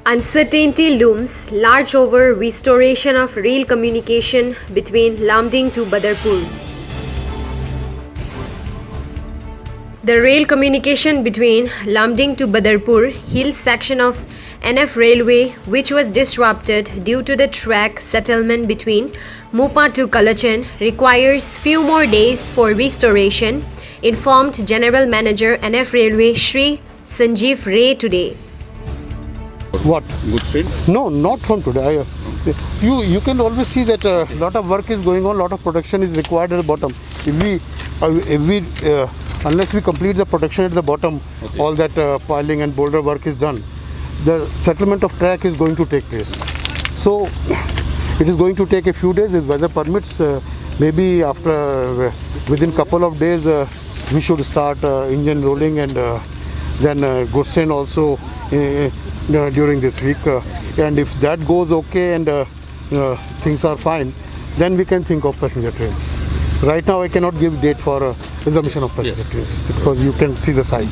Uncertainty looms large over restoration of rail communication between Lamding to Badarpur. The rail communication between Lamding to Badarpur hill section of NF Railway, which was disrupted due to the track settlement between Mopa to Kalachan, requires few more days for restoration, informed General Manager NF Railway Shri Sanjeev Ray today. What? Good train? No, not from today. You can always see that a lot of work is going on, lot of protection is required at the bottom. Unless we complete the protection at the bottom, okay, all that piling and boulder work is done, the settlement of track is going to take place. So it is going to take a few days if weather permits. Maybe after within couple of days we should start engine rolling, and then goods train also during this week, and if that goes okay and things are fine, then we can think of passenger trains. Right now I cannot give date for resumption of passenger trains because you can see the site.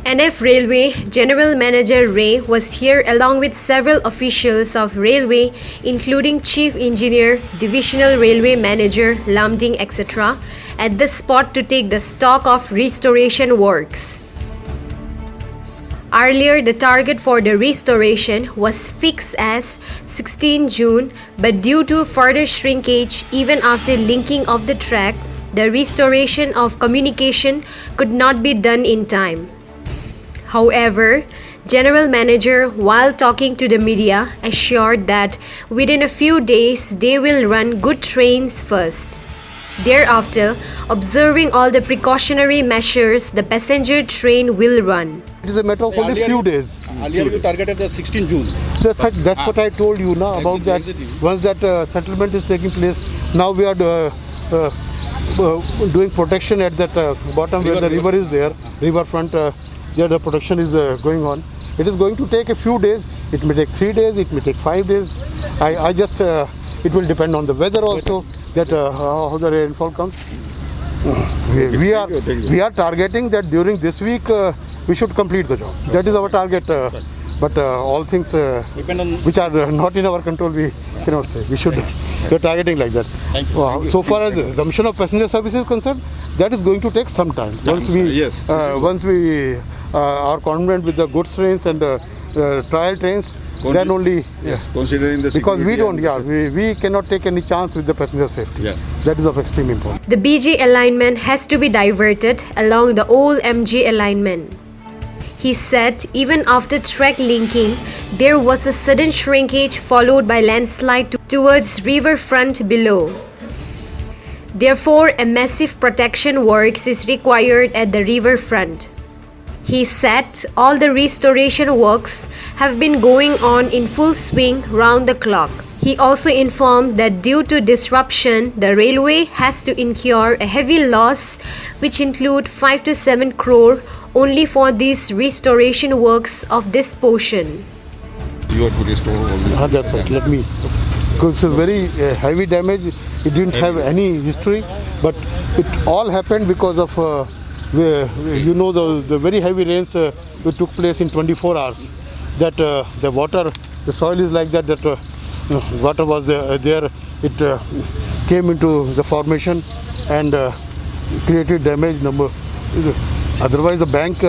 NF Railway General Manager Ray was here along with several officials of Railway, including Chief Engineer, Divisional Railway Manager, Lamding, etc., at the spot to take the stock of restoration works. Earlier, the target for the restoration was fixed as 16 June, but due to further shrinkage, even after linking of the track, the restoration of communication could not be done in time. However, General Manager, while talking to the media, assured that within a few days they will run good trains first. Thereafter, observing all the precautionary measures, the passenger train will run. It is a matter of only few days. Earlier you targeted the 16 June. That's what I told you now about that. Once that settlement is taking place, now we are doing protection at that bottom where the river is there, river front, there the protection is going on. It is going to take a few days. It may take 3 days, it may take 5 days. It will depend on the weather also, that how the rainfall comes. We are targeting that during this week we should complete the job. That is our target. But all things which are not in our control, we cannot say. We are targeting like that. So far as resumption of passenger service is concerned, that is going to take some time. Once we are confident with the goods trains and trial trains, then only. Considering the because we cannot take any chance with the passenger safety. That is of extreme importance. The BG alignment has to be diverted along the old MG alignment. He said even after track linking, there was a sudden shrinkage followed by landslide towards riverfront below. Therefore, a massive protection works is required at the riverfront. He said all the restoration works have been going on in full swing round the clock. He also informed that due to disruption, the railway has to incur a heavy loss, which include 5 to 7 crore only for these restoration works of this portion. You have to restore all this. That's right. Let me. Because it's a very heavy damage. It didn't have any history, but it all happened because of the very heavy rains that took place in 24 hours. That the soil is like that. That water was there. It came into the formation and created damage. Otherwise, the bank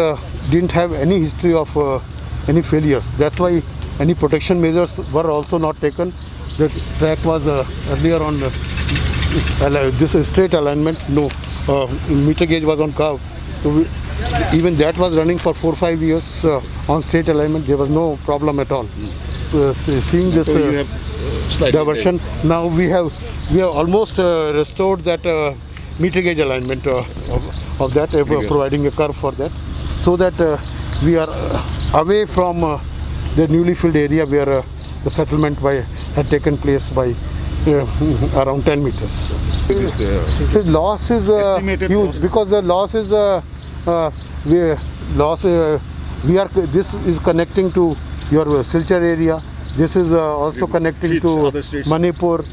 didn't have any history of any failures. That's why any protection measures were also not taken. The track was earlier on this straight alignment. No, meter gauge was on curve. So even that was running for 4-5 years on straight alignment. There was no problem at all. Seeing this diversion, now we have almost restored that meter gauge alignment of that, providing a curve for that, so that we are away from the newly filled area where the settlement had taken place by around 10 meters. The loss is huge because the loss is this is connecting to your Silchar area. This is also connecting to Manipur,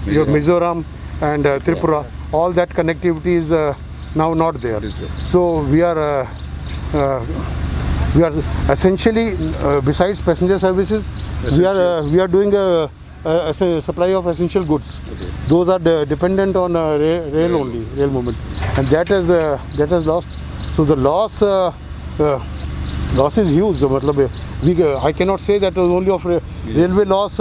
your Mizoram and Tripura. All that connectivity is now not there. So we are We are essentially, besides passenger services, we are doing a supply of essential goods. Okay. Those are dependent on rail only, rail movement, and that has lost. So the loss is huge. मतलब I cannot say that only of railway loss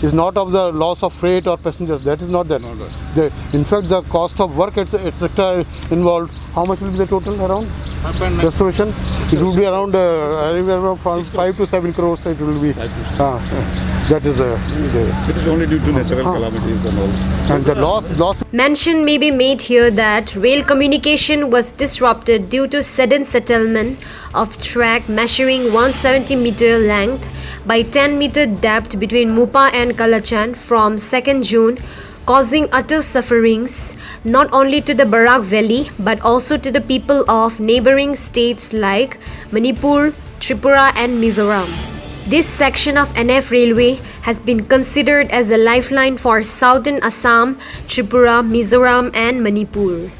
is not of the loss of freight or passengers. That is not that. Not that. In fact, the cost of work etc. involved. How much will be the total around? Restoration. It will be around anywhere from 5 to 7 crores. It will be. That is It is only due to natural calamities and all. and the loss. Mention may be made here that rail communication was disrupted due to sudden settlement of track measuring 170 meter length by 10 meter depth between Mupa and Kalachan from 2nd June, causing utter sufferings not only to the Barak Valley but also to the people of neighboring states like Manipur, Tripura and Mizoram. This section of NF Railway has been considered as a lifeline for southern Assam, Tripura, Mizoram and Manipur.